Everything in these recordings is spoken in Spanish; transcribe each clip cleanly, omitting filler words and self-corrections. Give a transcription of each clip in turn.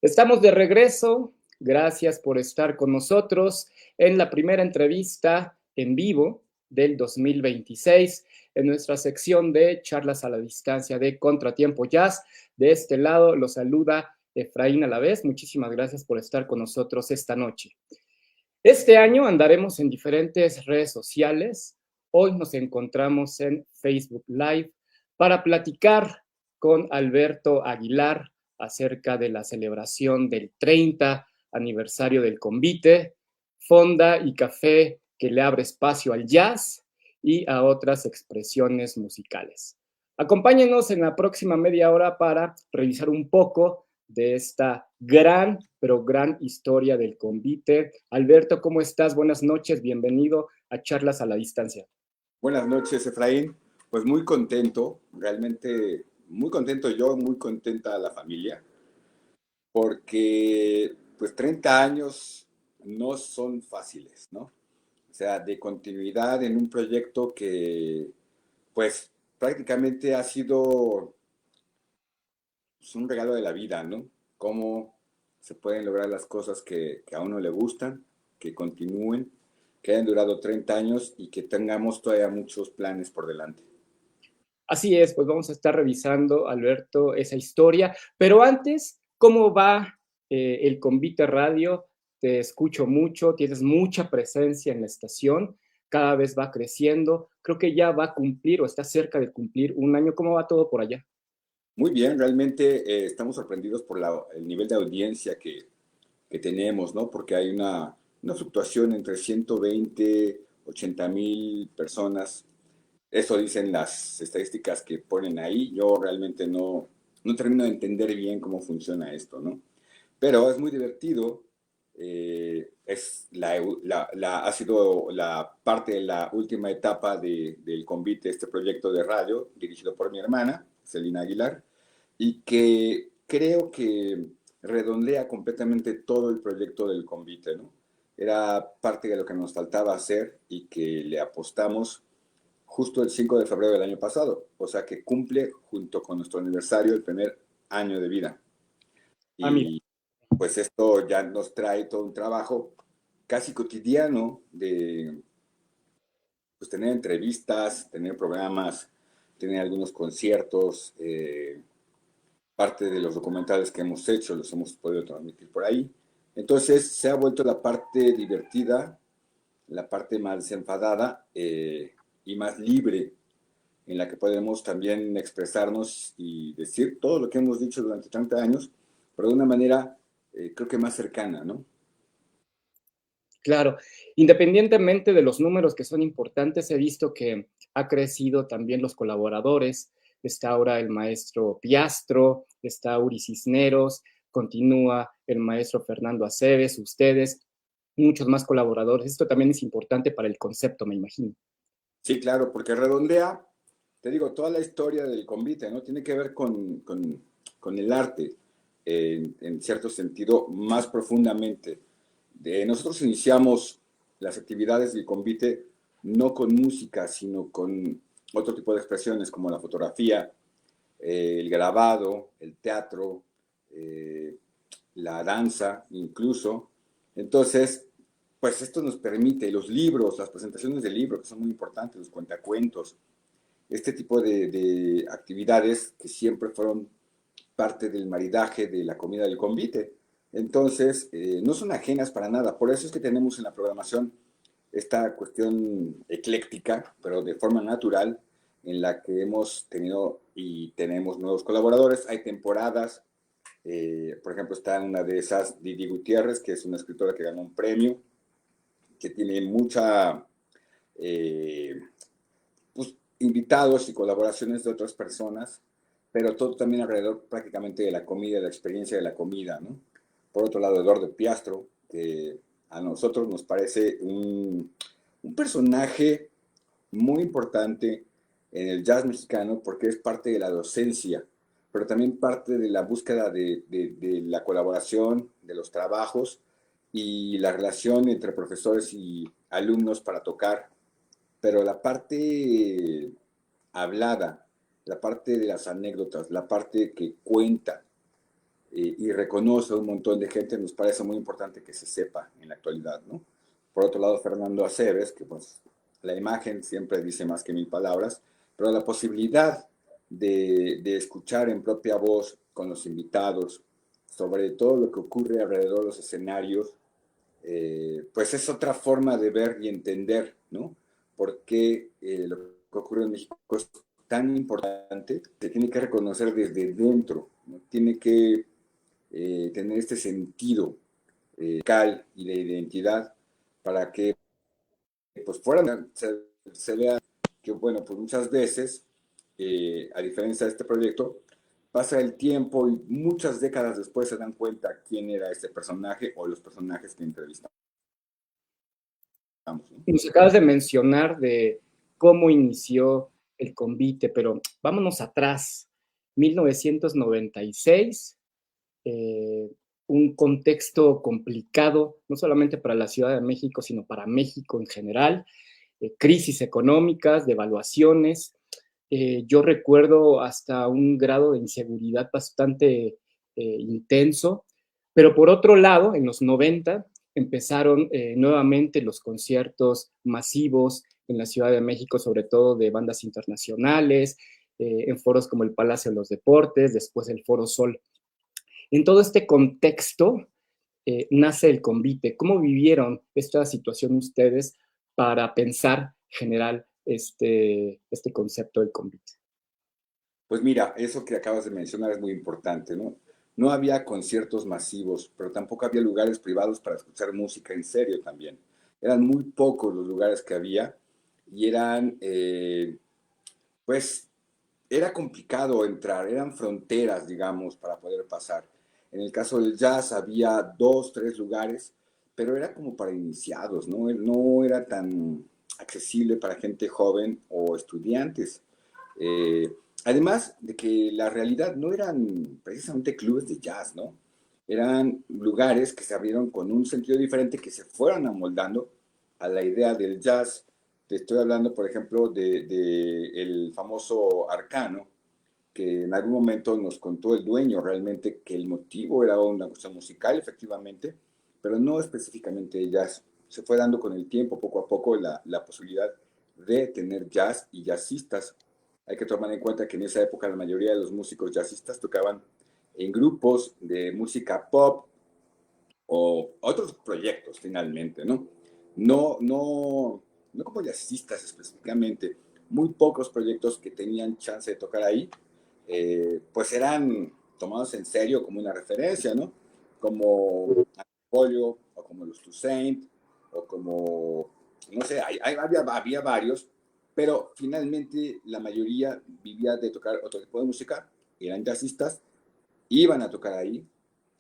Estamos de regreso. Gracias por estar con nosotros en la primera entrevista en vivo del 2026 en nuestra sección de charlas a la distancia de Contratiempo Jazz. De este lado los saluda Efraín Alavés. Muchísimas gracias por estar con nosotros esta noche. Este año andaremos en diferentes redes sociales. Hoy nos encontramos en Facebook Live para platicar con Alberto Aguilar acerca de la celebración del 30 aniversario del Convite, fonda y café que le abre espacio al jazz y a otras expresiones musicales. Acompáñenos en la próxima media hora para revisar un poco de esta pero gran historia del Convite. Alberto, ¿cómo estás? Buenas noches, bienvenido a Charlas a la Distancia. Buenas noches, Efraín. Pues muy contento, realmente muy contento yo, muy contenta la familia, porque pues 30 años no son fáciles, ¿no? O sea, de continuidad en un proyecto que pues prácticamente ha sido pues, un regalo de la vida, ¿no? Cómo se pueden lograr las cosas que a uno le gustan, que continúen, que hayan durado 30 años y que tengamos todavía muchos planes por delante. Así es, pues vamos a estar revisando, Alberto, esa historia. Pero antes, ¿cómo va el Convite Radio? Te escucho mucho, tienes mucha presencia en la estación, cada vez va creciendo. Creo que ya va a cumplir o está cerca de cumplir un año. ¿Cómo va todo por allá? Muy bien, realmente estamos sorprendidos por el nivel de audiencia que tenemos, ¿no? Porque hay una fluctuación entre 120, 80,000 personas. Eso dicen las estadísticas que ponen ahí. Yo realmente no termino de entender bien cómo funciona esto, ¿no? Pero es muy divertido. Ha sido la parte de la última etapa del Convite, este proyecto de radio dirigido por mi hermana, Celina Aguilar, y que creo que redondea completamente todo el proyecto del Convite, ¿no? Era parte de lo que nos faltaba hacer y que le apostamos justo el 5 de febrero del año pasado, o sea que cumple junto con nuestro aniversario el primer año de vida. Mira. Y pues esto ya nos trae todo un trabajo casi cotidiano de pues, tener entrevistas, tener programas, tener algunos conciertos, parte de los documentales que hemos hecho los hemos podido transmitir por ahí. Entonces se ha vuelto la parte divertida, la parte más desenfadada y más libre, en la que podemos también expresarnos y decir todo lo que hemos dicho durante 30 años, pero de una manera creo que más cercana, ¿no? Claro, independientemente de los números que son importantes, he visto que ha crecido también los colaboradores. Está ahora el maestro Piastro, está Uri Cisneros, continúa el maestro Fernando Aceves, ustedes, muchos más colaboradores. Esto también es importante para el concepto, me imagino. Sí, claro, porque redondea, te digo, toda la historia del convite, ¿no? Tiene que ver con el arte, en cierto sentido, más profundamente. Nosotros iniciamos las actividades del convite no con música, sino con otro tipo de expresiones como la fotografía, el grabado, el teatro, eh, la danza incluso. Entonces, pues esto nos permite, los libros, las presentaciones de libros, que son muy importantes, los cuentacuentos, este tipo de actividades que siempre fueron parte del maridaje de la comida del convite. Entonces, no son ajenas para nada. Por eso es que tenemos en la programación esta cuestión ecléctica, pero de forma natural, en la que hemos tenido y tenemos nuevos colaboradores. Hay temporadas, por ejemplo, está una de esas Didi Gutiérrez, que es una escritora que ganó un premio, que tiene mucha pues, invitados y colaboraciones de otras personas, pero todo también alrededor prácticamente de la comida, de la experiencia de la comida, ¿no? Por otro lado, Eduardo Piastro, que a nosotros nos parece un personaje muy importante en el jazz mexicano porque es parte de la docencia, pero también parte de la búsqueda de la colaboración, de los trabajos y la relación entre profesores y alumnos para tocar, pero la parte hablada, la parte de las anécdotas, la parte que cuenta, y reconoce a un montón de gente, nos parece muy importante que se sepa en la actualidad, ¿no? Por otro lado, Fernando Aceves, que pues la imagen siempre dice más que mil palabras, pero la posibilidad de escuchar en propia voz con los invitados sobre todo lo que ocurre alrededor de los escenarios, pues es otra forma de ver y entender, ¿no? Por qué lo que ocurre en México es tan importante, se tiene que reconocer desde dentro, ¿no? Tiene que tener este sentido cal y de identidad para que pues fuera se vea que, bueno, pues muchas veces, a diferencia de este proyecto, pasa el tiempo y muchas décadas después se dan cuenta quién era este personaje o los personajes que entrevistamos, ¿no? Nos acabas de mencionar de cómo inició el convite, pero vámonos atrás. 1996, un contexto complicado, no solamente para la Ciudad de México, sino para México en general, crisis económicas, devaluaciones. Yo recuerdo hasta un grado de inseguridad bastante intenso, pero por otro lado, en los 90 empezaron nuevamente los conciertos masivos en la Ciudad de México, sobre todo de bandas internacionales, en foros como el Palacio de los Deportes, después el Foro Sol. En todo este contexto nace el convite. ¿Cómo vivieron esta situación ustedes para pensar general este concepto del convite? Pues mira, eso que acabas de mencionar es muy importante, ¿no? No había conciertos masivos, pero tampoco había lugares privados para escuchar música en serio también. Eran muy pocos los lugares que había y eran, pues, era complicado entrar, eran fronteras, digamos, para poder pasar. En el caso del jazz había dos, tres lugares, pero era como para iniciados, ¿no? No era tan accesible para gente joven o estudiantes. Eh, Además de que la realidad no eran precisamente clubes de jazz, ¿no? Eran lugares que se abrieron con un sentido diferente, que se fueron amoldando a la idea del jazz. Te estoy hablando, por ejemplo, de el famoso Arcano, que en algún momento nos contó el dueño realmente que el motivo era una cuestión musical, efectivamente, pero no específicamente de jazz. Se fue dando con el tiempo, poco a poco, la posibilidad de tener jazz y jazzistas. Hay que tomar en cuenta que en esa época la mayoría de los músicos jazzistas tocaban en grupos de música pop o otros proyectos finalmente, ¿no? No como jazzistas específicamente. Muy pocos proyectos que tenían chance de tocar ahí, pues eran tomados en serio como una referencia, ¿no? Como Polio o como los Toussaint o como, no sé, había varios, pero finalmente la mayoría vivía de tocar otro tipo de música, eran jazzistas, iban a tocar ahí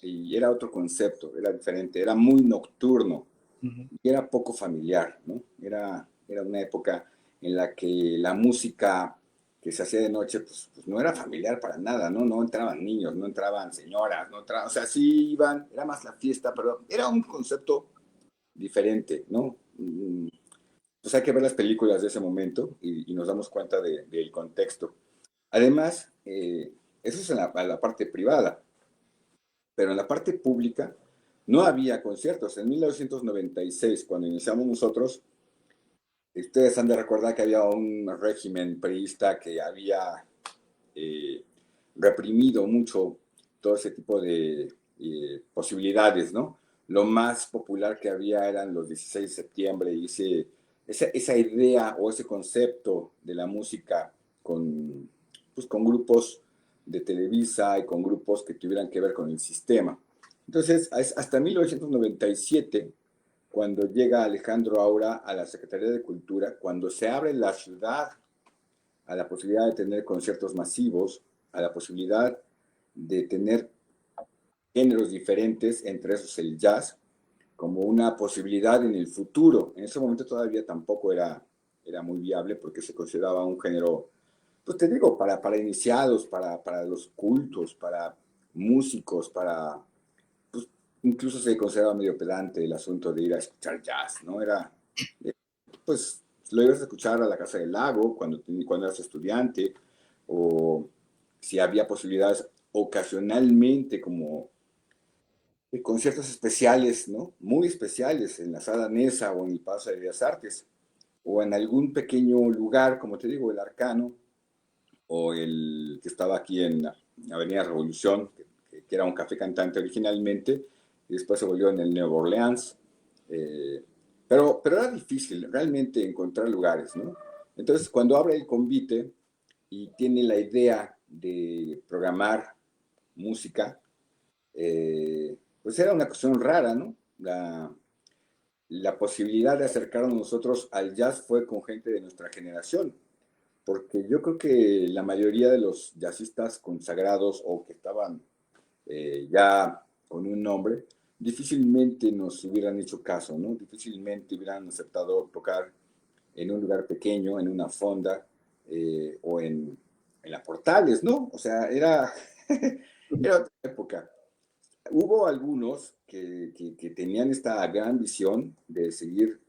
y era otro concepto, era diferente, era muy nocturno y era poco familiar, ¿no? Era una época en la que la música que se hacía de noche, pues no era familiar para nada, ¿no? No entraban niños, no entraban señoras, no entraban, o sea, sí iban, era más la fiesta, pero era un concepto diferente, ¿no? Pues hay que ver las películas de ese momento y nos damos cuenta del contexto. Además, eso es en la parte privada, pero en la parte pública no había conciertos. En 1996, cuando iniciamos nosotros, ustedes han de recordar que había un régimen priista que había eh, reprimido mucho todo ese tipo de posibilidades, ¿no? Lo más popular que había eran los 16 de septiembre y esa idea o ese concepto de la música con, pues, con grupos de Televisa y con grupos que tuvieran que ver con el sistema. Entonces, hasta 1997, cuando llega Alejandro Aura a la Secretaría de Cultura, cuando se abre la ciudad a la posibilidad de tener conciertos masivos, a la posibilidad de tener géneros diferentes, entre esos el jazz, como una posibilidad en el futuro. En ese momento todavía tampoco era muy viable porque se consideraba un género, pues te digo, para iniciados, para los cultos, para músicos, pues incluso se consideraba medio pedante el asunto de ir a escuchar jazz, ¿no? Pues lo ibas a escuchar a la Casa del Lago cuando eras estudiante, o si había posibilidades, ocasionalmente como conciertos especiales, ¿no? Muy especiales en la Sala Nesa o en el Palacio de Bellas Artes, o en algún pequeño lugar, como te digo, el Arcano, o el que estaba aquí en la Avenida Revolución, que era un café cantante originalmente, y después se volvió en el Nueva Orleans. Pero era difícil realmente encontrar lugares, ¿no? Entonces, cuando abre el convite y tiene la idea de programar música, pues era una cuestión rara, ¿no? La posibilidad de acercarnos nosotros al jazz fue con gente de nuestra generación, porque yo creo que la mayoría de los jazzistas consagrados o que estaban ya con un nombre, difícilmente nos hubieran hecho caso, ¿no? Difícilmente hubieran aceptado tocar en un lugar pequeño, en una fonda o en la Portales, ¿no? O sea, era otra época. Hubo algunos que tenían esta gran visión de seguir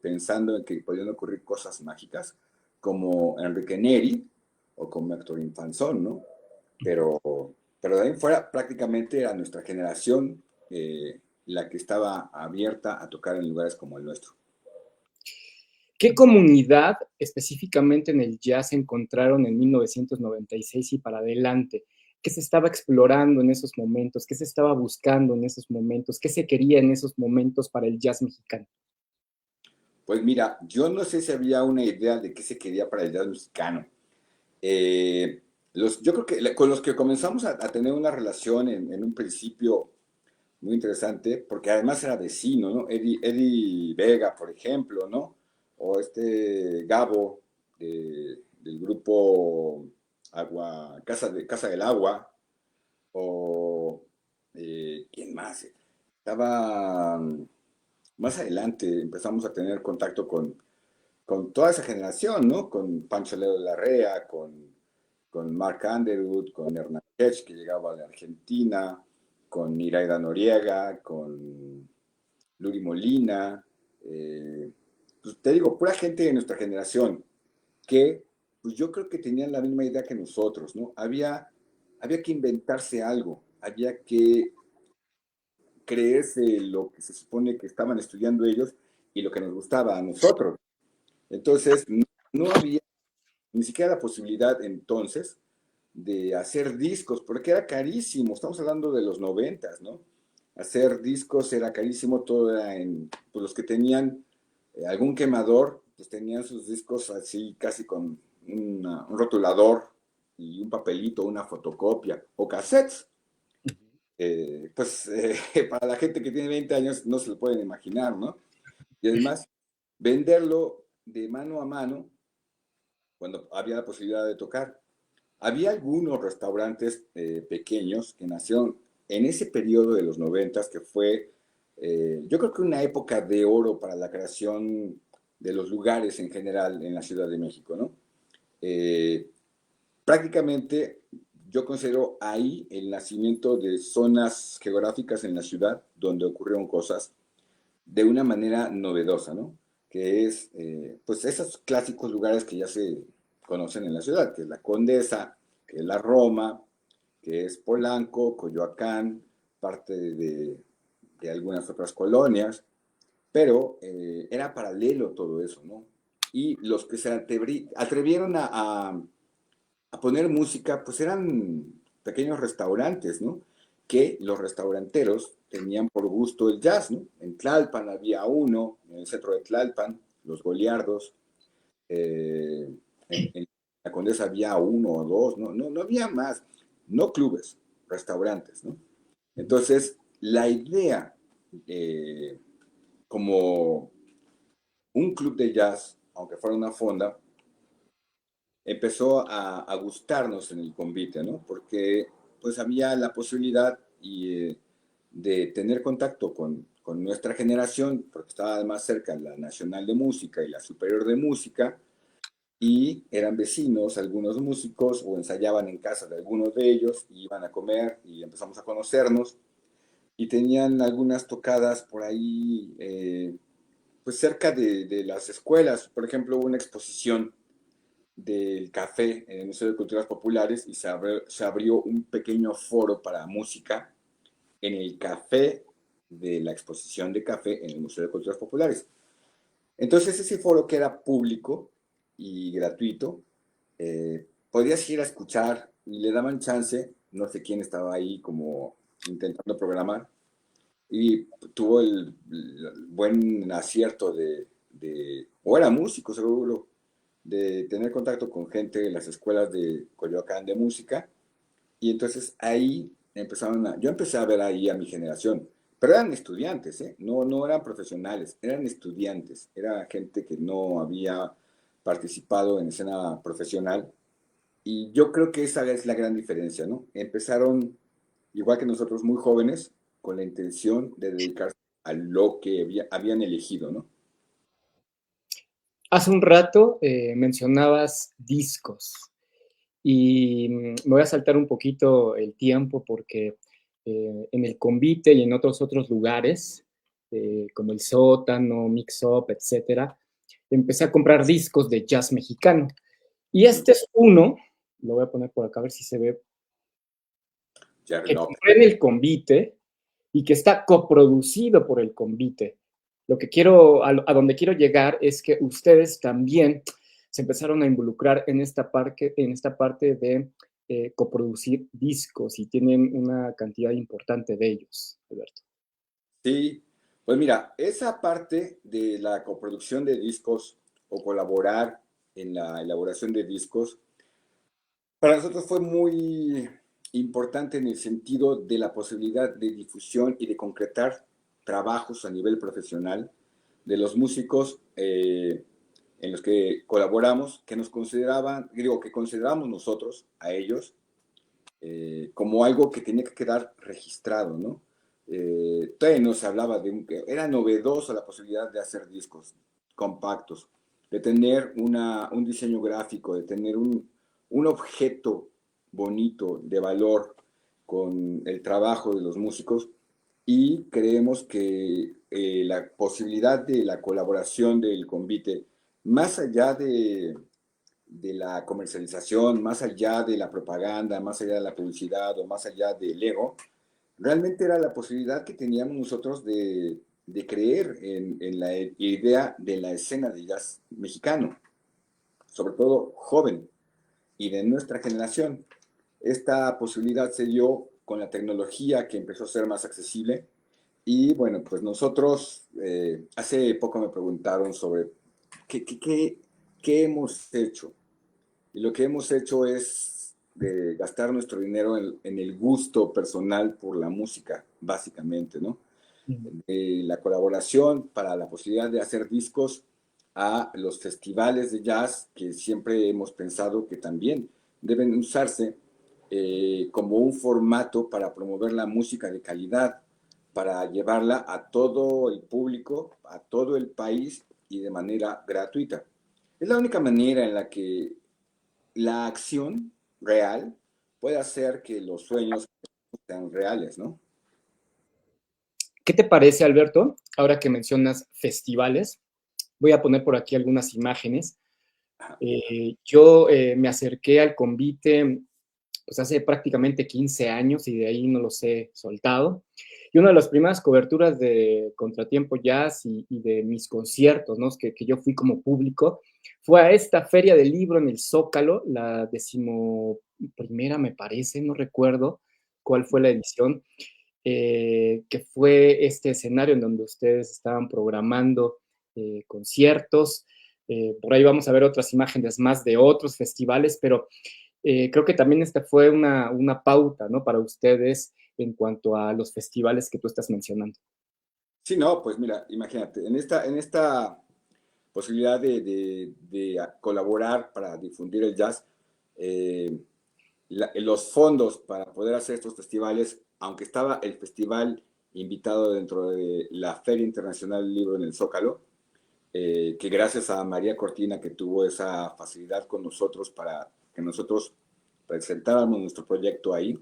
pensando en que podían ocurrir cosas mágicas, como Enrique Neri o como Héctor Infanzón, ¿no? Pero, pero de ahí en fuera prácticamente era nuestra generación la que estaba abierta a tocar en lugares como el nuestro. ¿Qué comunidad específicamente en el jazz encontraron en 1996 y para adelante? ¿Qué se estaba explorando en esos momentos? ¿Qué se estaba buscando en esos momentos? ¿Qué se quería en esos momentos para el jazz mexicano? Pues mira, yo no sé si había una idea de qué se quería para el jazz mexicano. Eh, yo creo que con los que comenzamos a tener una relación en un principio muy interesante, porque además era vecino, ¿no? Eddie Vega, por ejemplo, ¿no? O este Gabo del grupo Casa del Agua, o ¿quién más? Estaba más adelante, empezamos a tener contacto con toda esa generación, ¿no? Con Pancho Leo de la Rea, con Mark Underwood, con Hernán Hedge, que llegaba de Argentina, con Iraida Noriega, con Luri Molina, pues te digo, pura gente de nuestra generación, que pues yo creo que tenían la misma idea que nosotros, ¿no? Había que inventarse algo, había que creerse lo que se supone que estaban estudiando ellos y lo que nos gustaba a nosotros. Entonces, no había ni siquiera la posibilidad entonces de hacer discos, porque era carísimo, estamos hablando de los 90, ¿no? Hacer discos era carísimo, todo era pues los que tenían algún quemador, pues tenían sus discos así casi con un rotulador y un papelito, una fotocopia, o cassettes. Para la gente que tiene 20 años no se lo pueden imaginar, ¿no? Y además, venderlo de mano a mano cuando había la posibilidad de tocar. Había algunos restaurantes pequeños que nacieron en ese periodo de los 90 que fue, yo creo que una época de oro para la creación de los lugares en general en la Ciudad de México, ¿no? Eh, Prácticamente yo considero ahí el nacimiento de zonas geográficas en la ciudad donde ocurrieron cosas de una manera novedosa, ¿no? Que es, pues, esos clásicos lugares que ya se conocen en la ciudad, que es la Condesa, que es la Roma, que es Polanco, Coyoacán, parte de algunas otras colonias, pero era paralelo todo eso, ¿no? Y los que se atrevieron a poner música, pues eran pequeños restaurantes, ¿no? Que los restauranteros tenían por gusto el jazz, ¿no? En Tlalpan había uno, en el centro de Tlalpan, los Goliardos, en la Condesa había uno o dos, no había más, no clubes, restaurantes, ¿no? Entonces, la idea como un club de jazz, aunque fuera una fonda, empezó a gustarnos en el convite, ¿no? Porque pues había la posibilidad de tener contacto con nuestra generación, porque estaba además cerca la Nacional de Música y la Superior de Música, y eran vecinos, algunos músicos, o ensayaban en casa de algunos de ellos, y iban a comer y empezamos a conocernos, y tenían algunas tocadas por ahí, pues cerca de las escuelas. Por ejemplo, hubo una exposición del café en el Museo de Culturas Populares y se abrió un pequeño foro para música en el café de la exposición de café en el Museo de Culturas Populares. Entonces ese foro que era público y gratuito, podías ir a escuchar y le daban chance, no sé quién estaba ahí como intentando programar, y tuvo el buen acierto o era músico seguro, de tener contacto con gente de las escuelas de Coyoacán de música, y entonces ahí yo empecé a ver ahí a mi generación, pero eran estudiantes, ¿eh? No, no eran profesionales, eran estudiantes, era gente que no había participado en escena profesional, y yo creo que esa es la gran diferencia, ¿no? Empezaron, igual que nosotros, muy jóvenes, con la intención de dedicarse a lo que habían elegido, ¿no? Hace un rato mencionabas discos y me voy a saltar un poquito el tiempo porque en el Convite y en otros lugares, como el Sótano, Mix Up, etcétera, empecé a comprar discos de jazz mexicano. Y este es uno, lo voy a poner por acá a ver si se ve, Jerry que Lopez. compré en el Convite y que está coproducido por el Convite. Lo que quiero, a donde quiero llegar es que ustedes también se empezaron a involucrar en esta parte de coproducir discos y tienen una cantidad importante de ellos, Alberto. Sí, pues mira, esa parte de la coproducción de discos o colaborar en la elaboración de discos, para nosotros fue muy importante en el sentido de la posibilidad de difusión y de concretar trabajos a nivel profesional de los músicos en los que colaboramos, que nos consideraban, digo, que consideramos nosotros a ellos como algo que tenía que quedar registrado, ¿no? Todavía no se hablaba era novedoso la posibilidad de hacer discos compactos, de tener un diseño gráfico, de tener un objeto bonito, de valor, con el trabajo de los músicos, y creemos que la posibilidad de la colaboración del convite, más allá de la comercialización, más allá de la propaganda, más allá de la publicidad o más allá del ego, realmente era la posibilidad que teníamos nosotros de creer en la idea de la escena de jazz mexicano, sobre todo joven y de nuestra generación. Esta posibilidad se dio con la tecnología que empezó a ser más accesible y bueno, pues nosotros, hace poco me preguntaron sobre qué hemos hecho. Y lo que hemos hecho es de gastar nuestro dinero en el gusto personal por la música, básicamente, ¿no? La colaboración para la posibilidad de hacer discos a los festivales de jazz, que siempre hemos pensado que también deben usarse como un formato para promover la música de calidad, para llevarla a todo el público, a todo el país y de manera gratuita. Es la única manera en la que la acción real puede hacer que los sueños sean reales, ¿no? ¿Qué te parece, Alberto? Ahora que mencionas festivales, voy a poner por aquí algunas imágenes. Yo me acerqué al convite pues hace prácticamente 15 años y de ahí no los he soltado. Y una de las primeras coberturas de Contratiempo Jazz y de mis conciertos, ¿no? Que yo fui como público, fue a esta feria del libro en el Zócalo, la 11ª, me parece, no recuerdo cuál fue la edición, que fue este escenario en donde ustedes estaban programando conciertos. Por ahí vamos a ver otras imágenes más de otros festivales, pero creo que también esta fue una pauta, ¿no? Para ustedes en cuanto a los festivales que tú estás mencionando. Sí, no, pues mira, imagínate, en esta posibilidad de colaborar para difundir el jazz, eh, los fondos para poder hacer estos festivales, aunque estaba el festival invitado dentro de la Feria Internacional del Libro en el Zócalo, que gracias a María Cortina que tuvo esa facilidad con nosotros para que nosotros presentáramos nuestro proyecto ahí,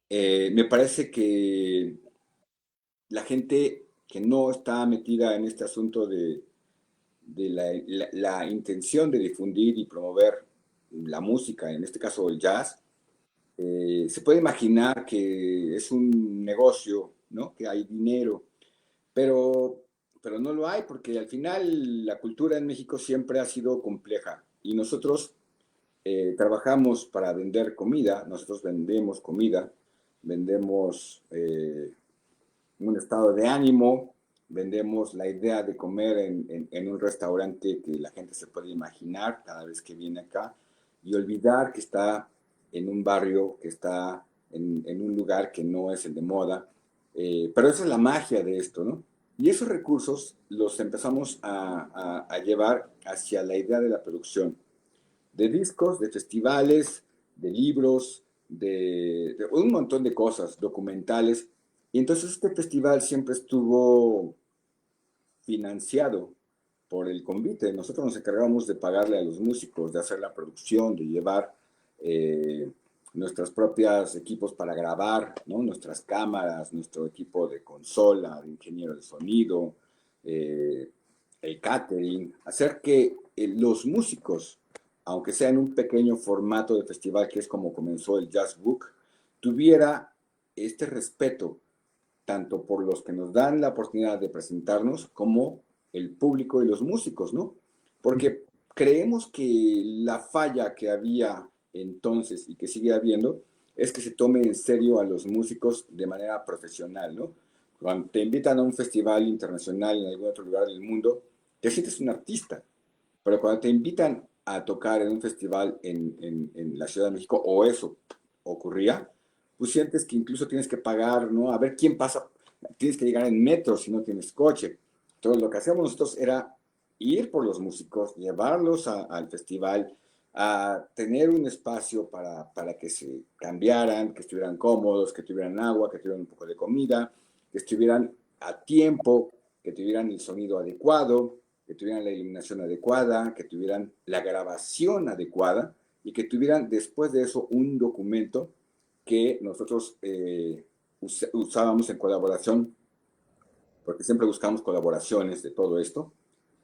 me parece que la gente que no está metida en este asunto la intención de difundir y promover la música, en este caso el jazz, se puede imaginar que es un negocio, ¿no? Que hay dinero, pero, pero no lo hay porque al final la cultura en México siempre ha sido compleja y nosotros trabajamos para vender comida, nosotros vendemos comida, vendemos un estado de ánimo, vendemos la idea de comer en un restaurante que la gente se puede imaginar cada vez que viene acá y olvidar que está en un barrio, que está en un lugar que no es el de moda. Pero esa es la magia de esto, ¿no? Y esos recursos los empezamos a llevar hacia la idea de la producción de discos, de festivales, de libros, de un montón de cosas, documentales. Y entonces este festival siempre estuvo financiado por el convite. Nosotros nos encargamos de pagarle a los músicos, de hacer la producción, de llevar nuestros propios equipos para grabar, ¿no? Nuestras cámaras, nuestro equipo de consola, de ingeniero de sonido, el catering, hacer que los músicos, aunque sea en un pequeño formato de festival, que es como comenzó el Jazz Book, tuviera este respeto tanto por los que nos dan la oportunidad de presentarnos como el público y los músicos, ¿no? Porque creemos que la falla que había entonces y que sigue habiendo es que se tome en serio a los músicos de manera profesional, ¿no? Cuando te invitan a un festival internacional en algún otro lugar del mundo, te sientes un artista, pero cuando te invitan a tocar en un festival en la Ciudad de México, o eso ocurría, pues sientes que incluso tienes que pagar, ¿no? A ver quién pasa, tienes que llegar en metro si no tienes coche. Entonces lo que hacíamos nosotros era ir por los músicos, llevarlos al festival, a tener un espacio para que se cambiaran, que estuvieran cómodos, que tuvieran agua, que tuvieran un poco de comida, que estuvieran a tiempo, que tuvieran el sonido adecuado, que tuvieran la iluminación adecuada, que tuvieran la grabación adecuada y que tuvieran después de eso un documento que nosotros usábamos en colaboración, porque siempre buscamos colaboraciones de todo esto,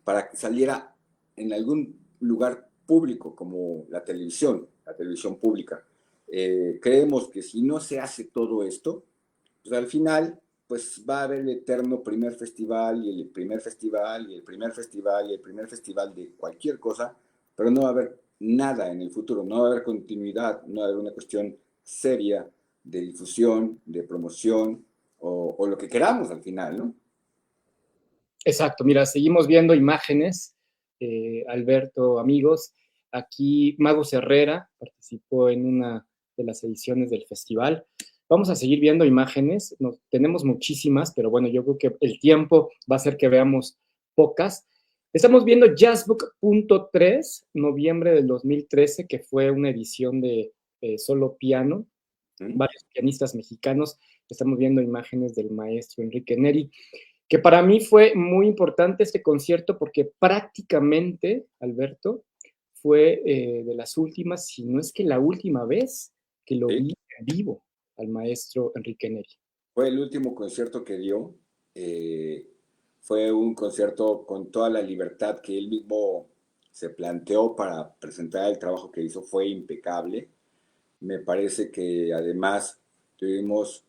para que saliera en algún lugar público como la televisión pública. Creemos que si no se hace todo esto, pues al final pues va a haber el eterno primer festival y el primer festival y el primer festival y el primer festival de cualquier cosa, pero no va a haber nada en el futuro, no va a haber continuidad, no va a haber una cuestión seria de difusión, de promoción o lo que queramos al final, ¿no? Exacto, mira, seguimos viendo imágenes, Alberto, amigos. Aquí Magos Herrera participó en una de las ediciones del festival. Vamos a seguir viendo imágenes, tenemos muchísimas, pero bueno, yo creo que el tiempo va a hacer que veamos pocas. Estamos viendo Jazzbook.3, noviembre del 2013, que fue una edición de solo piano, varios pianistas mexicanos. Estamos viendo imágenes del maestro Enrique Neri, que para mí fue muy importante este concierto porque prácticamente, Alberto, fue de las últimas, si no es que la última vez que lo vi en vivo al maestro Enrique Neri. Fue el último concierto que dio. Fue un concierto con toda la libertad que él mismo se planteó para presentar el trabajo que hizo. Fue impecable. Me parece que además tuvimos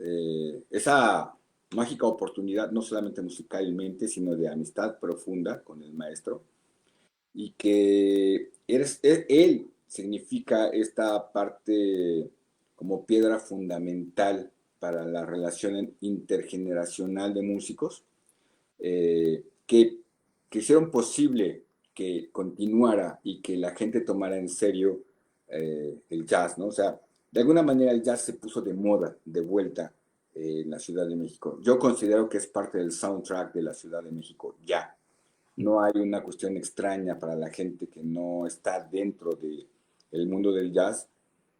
esa mágica oportunidad, no solamente musicalmente, sino de amistad profunda con el maestro, y que él significa esta parte como piedra fundamental para la relación intergeneracional de músicos, que hicieron posible que continuara y que la gente tomara en serio el jazz, ¿no? O sea, de alguna manera el jazz se puso de moda, de vuelta en la Ciudad de México. Yo considero que es parte del soundtrack de la Ciudad de México, ya. No hay una cuestión extraña para la gente que no está dentro del mundo del jazz,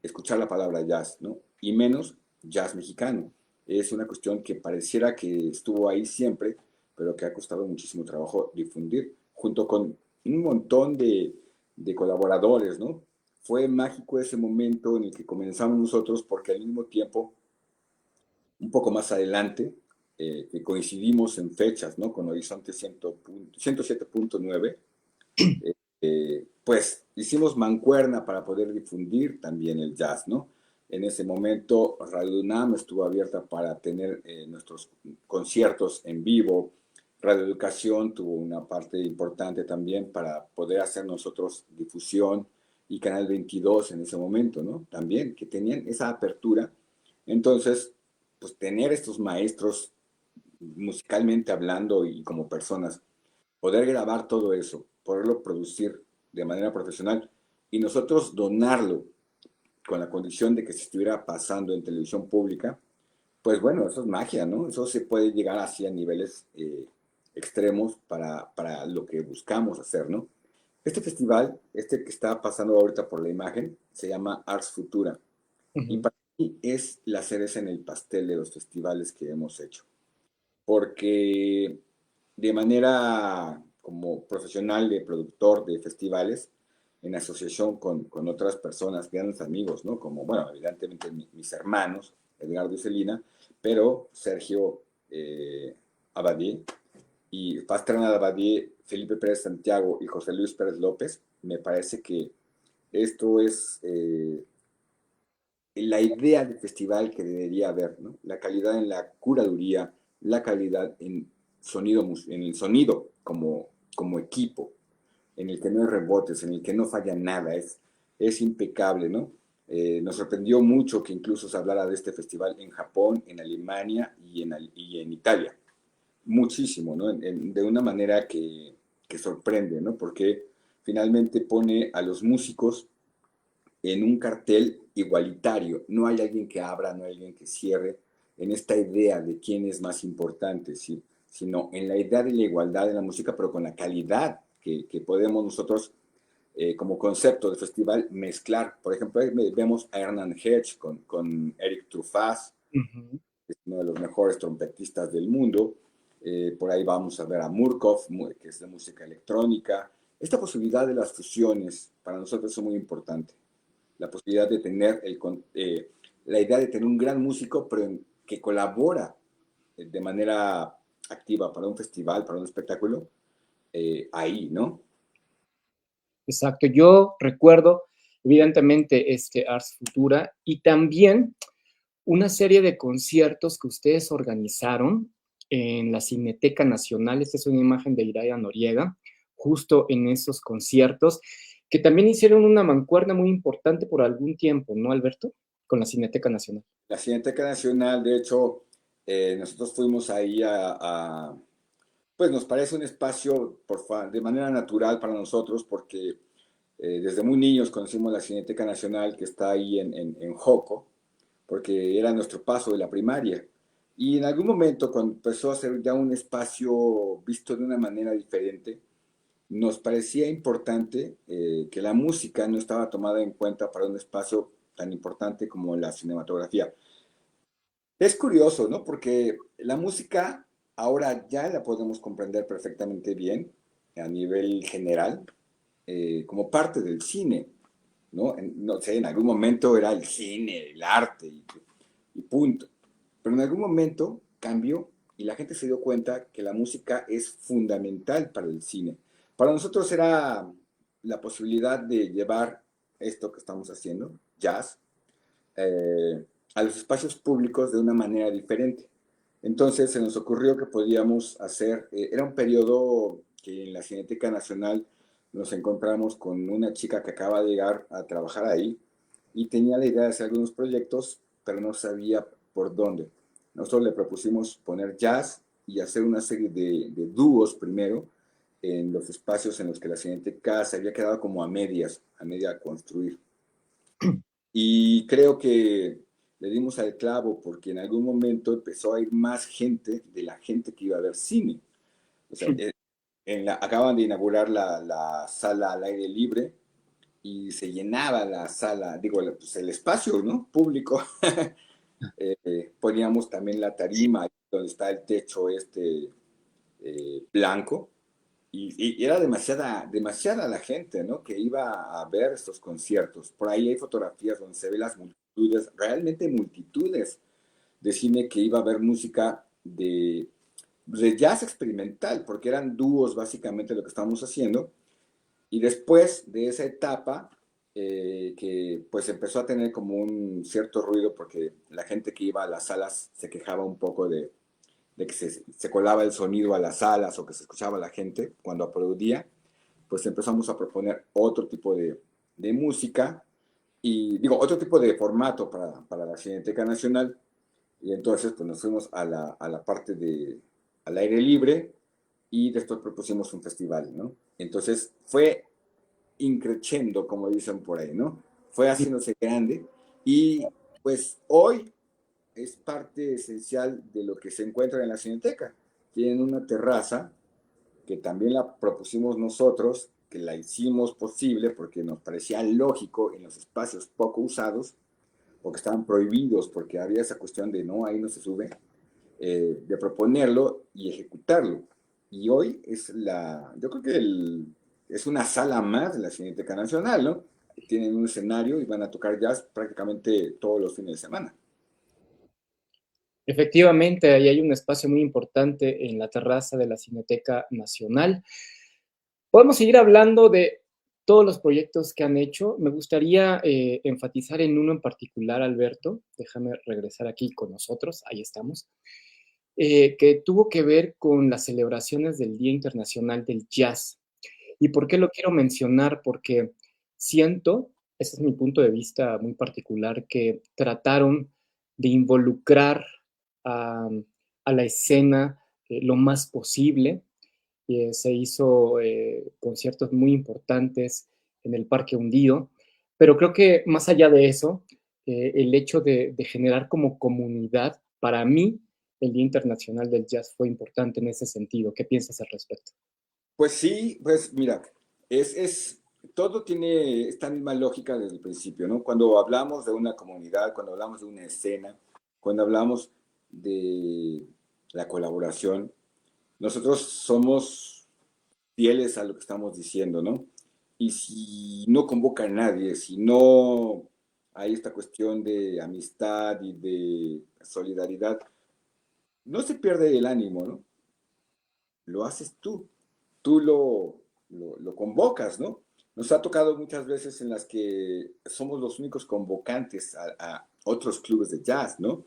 escuchar la palabra jazz, ¿no? Y menos jazz mexicano. Es una cuestión que pareciera que estuvo ahí siempre, pero que ha costado muchísimo trabajo difundir, junto con un montón de colaboradores, ¿no? Fue mágico ese momento en el que comenzamos nosotros, porque al mismo tiempo, un poco más adelante, que coincidimos en fechas, ¿no? Con Horizonte 107.9, Pues hicimos mancuerna para poder difundir también el jazz, ¿no? En ese momento Radio UNAM estuvo abierta para tener nuestros conciertos en vivo. Radio Educación tuvo una parte importante también para poder hacer nosotros difusión, y Canal 22 en ese momento, ¿no? También, que tenían esa apertura. Entonces, pues tener estos maestros musicalmente hablando y como personas, poder grabar todo eso, poderlo producir de manera profesional y nosotros donarlo con la condición de que se estuviera pasando en televisión pública, pues bueno, eso es magia, ¿no? Eso se puede llegar así a niveles extremos para lo que buscamos hacer, ¿no? Este festival, este que está pasando ahorita por la imagen, se llama Ars Futura. Y Ujú. para mí es la cereza en el pastel de los festivales que hemos hecho. Porque de manera como profesional de productor de festivales, en asociación con otras personas, grandes amigos, ¿no? Como, bueno, evidentemente mis hermanos, Edgardo y Celina, pero Sergio Abadí y Pastrana Abadí, Felipe Pérez Santiago y José Luis Pérez López, me parece que esto es la idea de festival que debería haber, ¿no? La calidad en la curaduría, la calidad en sonido, en el sonido como equipo, en el que no hay rebotes, en el que no falla nada, es impecable, ¿no? Nos sorprendió mucho que incluso se hablara de este festival en Japón, en Alemania y en Italia. Muchísimo, ¿no? De una manera que sorprende, ¿no? Porque finalmente pone a los músicos en un cartel igualitario. No hay alguien que abra, no hay alguien que cierre en esta idea de quién es más importante, ¿sí? Sino en la idea de la igualdad de la música, pero con la calidad que podemos nosotros, como concepto de festival, mezclar. Por ejemplo, vemos a Hernán Hedge con Eric Truffaz, Ujú. que es uno de los mejores trompetistas del mundo. Por ahí vamos a ver a Murkov, que es de música electrónica. Esta posibilidad de las fusiones para nosotros es muy importante, la posibilidad de tener la idea de tener un gran músico, pero que colabora de manera activa para un festival, para un espectáculo, ahí, ¿no? Exacto. Yo recuerdo, evidentemente, este Ars Futura y también una serie de conciertos que ustedes organizaron en la Cineteca Nacional. Esta es una imagen de Iraida Noriega, justo en esos conciertos, que también hicieron una mancuerna muy importante por algún tiempo, ¿no, Alberto? Con la Cineteca Nacional. La Cineteca Nacional, de hecho, nosotros fuimos ahí pues nos parece un espacio de manera natural para nosotros, porque desde muy niños conocimos la Cineteca Nacional que está ahí en Joco, porque era nuestro paso de la primaria. Y en algún momento, cuando empezó a ser ya un espacio visto de una manera diferente, nos parecía importante que la música no estaba tomada en cuenta para un espacio tan importante como la cinematografía. Es curioso, ¿no? Porque la música ahora ya la podemos comprender perfectamente bien a nivel general, como parte del cine, ¿no? No sé, en algún momento era el cine, el arte y punto. Pero en algún momento cambió y la gente se dio cuenta que la música es fundamental para el cine. Para nosotros era la posibilidad de llevar esto que estamos haciendo, jazz, a los espacios públicos de una manera diferente. Entonces se nos ocurrió que podíamos hacer, era un periodo que en la Cineteca Nacional nos encontramos con una chica que acaba de llegar a trabajar ahí y tenía la idea de hacer algunos proyectos, pero no sabía por dónde. Nosotros le propusimos poner jazz y hacer una serie de dúos primero en los espacios en los que la Cineteca se había quedado como a medias, a media construir. Y creo que le dimos al clavo porque en algún momento empezó a ir más gente de la gente que iba a ver cine. O sea, acaban de inaugurar la sala al aire libre y se llenaba la sala, digo, pues el espacio, ¿no? Público. Poníamos también la tarima donde está el techo blanco y era demasiada la gente, ¿no? Que iba a ver estos conciertos. Por ahí hay fotografías donde se ve las multitudes, realmente multitudes de cine que iba a ver música de jazz experimental, porque eran dúos básicamente lo que estábamos haciendo, Y después de esa etapa, que pues empezó a tener como un cierto ruido porque la gente que iba a las salas se quejaba un poco de que se colaba el sonido a las salas o que se escuchaba a la gente cuando aplaudía, pues empezamos a proponer otro tipo de música y digo, otro tipo de formato para la Cineteca Nacional. Y entonces pues nos fuimos a la parte al aire libre y después propusimos un festival, ¿no? Entonces fue increciendo, como dicen por ahí, ¿no? Fue haciéndose grande y pues hoy es parte esencial de lo que se encuentra en la Cineteca. Tienen una terraza que también la propusimos nosotros, que la hicimos posible porque nos parecía lógico en los espacios poco usados, porque estaban prohibidos, porque había esa cuestión de no, ahí no se sube, de proponerlo y ejecutarlo. Y hoy yo creo que es una sala más de la Cineteca Nacional, ¿no? Tienen un escenario y van a tocar jazz prácticamente todos los fines de semana. Efectivamente, ahí hay un espacio muy importante en la terraza de la Cineteca Nacional. Podemos seguir hablando de todos los proyectos que han hecho. Me gustaría enfatizar en uno en particular, Alberto. Déjame regresar aquí con nosotros. Ahí estamos. Que tuvo que ver con las celebraciones del Día Internacional del Jazz. ¿Y por qué lo quiero mencionar? Porque siento, ese es mi punto de vista muy particular, que trataron de involucrar a, a la escena lo más posible. Se hizo conciertos muy importantes en el Parque Hundido, pero creo que más allá de eso, el hecho de generar como comunidad, para mí, el Día Internacional del Jazz fue importante en ese sentido. ¿Qué piensas al respecto? Pues sí, pues mira, todo tiene esta misma lógica desde el principio, ¿no? Cuando hablamos de una comunidad, cuando hablamos de una escena, cuando hablamos de la colaboración, nosotros somos fieles a lo que estamos diciendo, ¿no? Y si no convoca a nadie, si no hay esta cuestión de amistad y de solidaridad, no se pierde el ánimo, ¿no? Lo haces tú lo convocas, ¿no? Nos ha tocado muchas veces en las que somos los únicos convocantes a otros clubes de jazz, ¿no?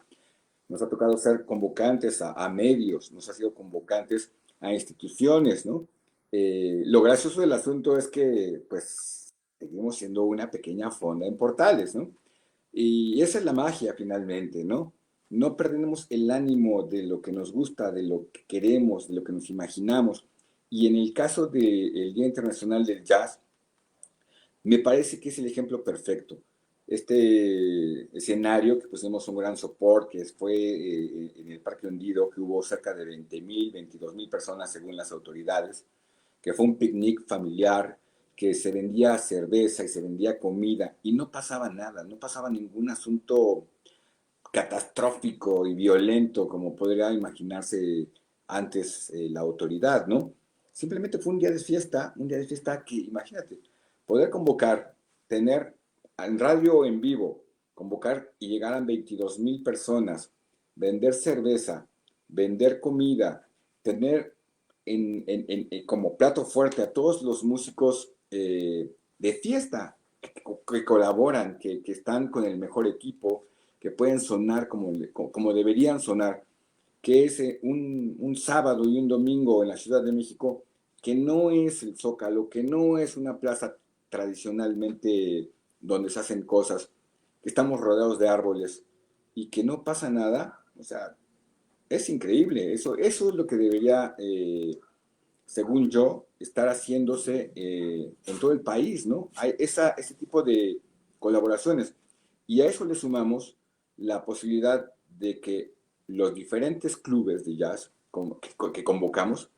Nos ha tocado ser convocantes a medios, nos ha sido convocantes a instituciones, ¿no? Lo gracioso del asunto es que, pues, seguimos siendo una pequeña fonda en Portales, ¿no? Y esa es la magia finalmente, ¿no? No perdemos el ánimo de lo que nos gusta, de lo que queremos, de lo que nos imaginamos. Y en el caso del Día Internacional del Jazz, me parece que es el ejemplo perfecto. Este escenario que pusimos un gran soporte, que fue en el Parque Hundido, que hubo cerca de 20,000, 22,000 personas según las autoridades, que fue un picnic familiar, que se vendía cerveza y se vendía comida y no pasaba nada, no pasaba ningún asunto catastrófico y violento como podría imaginarse antes la autoridad, ¿no? Simplemente fue un día de fiesta que, imagínate, poder convocar, tener en radio en vivo, convocar y llegaran 22,000 personas, vender cerveza, vender comida, tener como plato fuerte a todos los músicos de fiesta que colaboran, que están con el mejor equipo, que pueden sonar como deberían sonar, que es un sábado y un domingo en la Ciudad de México, que no es el Zócalo, que no es una plaza tradicionalmente donde se hacen cosas, que estamos rodeados de árboles y que no pasa nada, o sea, es increíble, eso es lo que debería, según yo, estar haciéndose en todo el país, ¿no? Hay ese tipo de colaboraciones. Y a eso le sumamos la posibilidad de que los diferentes clubes de jazz que convocamos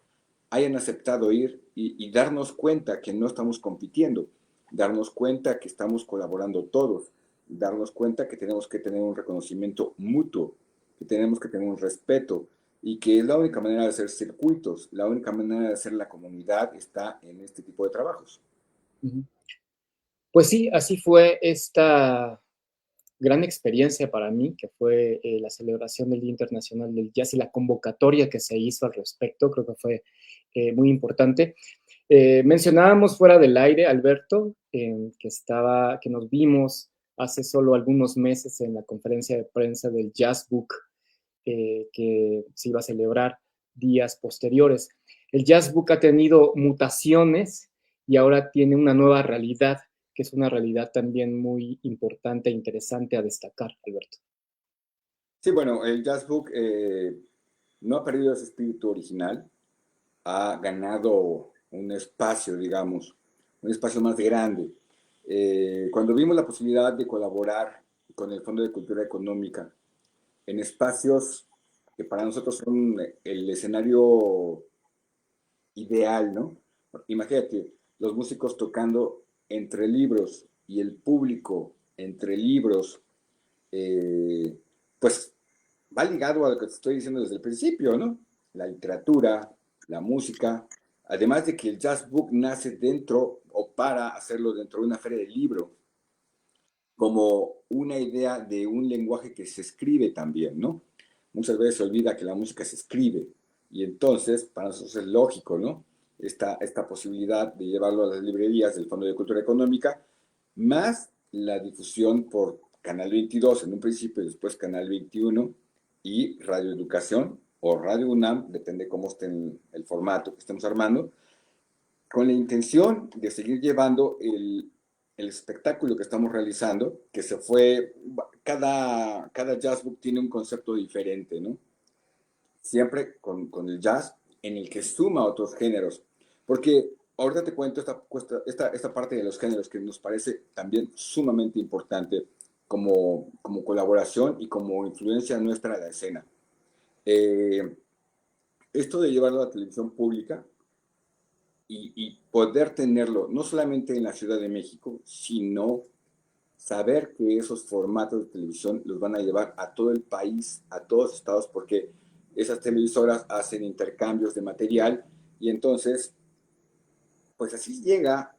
hayan aceptado ir y darnos cuenta que no estamos compitiendo, darnos cuenta que estamos colaborando todos, darnos cuenta que tenemos que tener un reconocimiento mutuo, que tenemos que tener un respeto y que es la única manera de hacer circuitos, la única manera de hacer la comunidad está en este tipo de trabajos. Pues sí, así fue esta gran experiencia para mí, que fue la celebración del Día Internacional del Jazz y la convocatoria que se hizo al respecto, creo que fue muy importante. Mencionábamos fuera del aire, Alberto, que nos vimos hace solo algunos meses en la conferencia de prensa del Jazz Book, que se iba a celebrar días posteriores. El Jazz Book ha tenido mutaciones y ahora tiene una nueva realidad, que es una realidad también muy importante e interesante a destacar, Alberto. Sí, bueno, el Jazz Book no ha perdido ese espíritu original, ha ganado un espacio, digamos, un espacio más grande. Cuando vimos la posibilidad de colaborar con el Fondo de Cultura Económica en espacios que para nosotros son el escenario ideal, ¿no? Imagínate, los músicos tocando entre libros y el público entre libros, eh, pues va ligado a lo que te estoy diciendo desde el principio, ¿no? La literatura, la música, además de que el Jazz Book nace dentro o para hacerlo dentro de una feria de libro, como una idea de un lenguaje que se escribe también, ¿no? Muchas veces se olvida que la música se escribe y entonces para nosotros es lógico, ¿no? Esta posibilidad de llevarlo a las librerías del Fondo de Cultura Económica, más la difusión por Canal 22 en un principio y después Canal 21 y Radio Educación o Radio UNAM, depende cómo esté el formato que estemos armando, con la intención de seguir llevando el espectáculo que estamos realizando, que se fue, cada jazz book tiene un concepto diferente, ¿no? Siempre con el jazz, en el que suma otros géneros, porque ahorita te cuento esta parte de los géneros que nos parece también sumamente importante como colaboración y como influencia nuestra en la escena. Eh, Esto de llevarlo a la televisión pública y poder tenerlo no solamente en la Ciudad de México, sino saber que esos formatos de televisión los van a llevar a todo el país, a todos los estados, porque esas televisoras hacen intercambios de material y entonces, pues así llega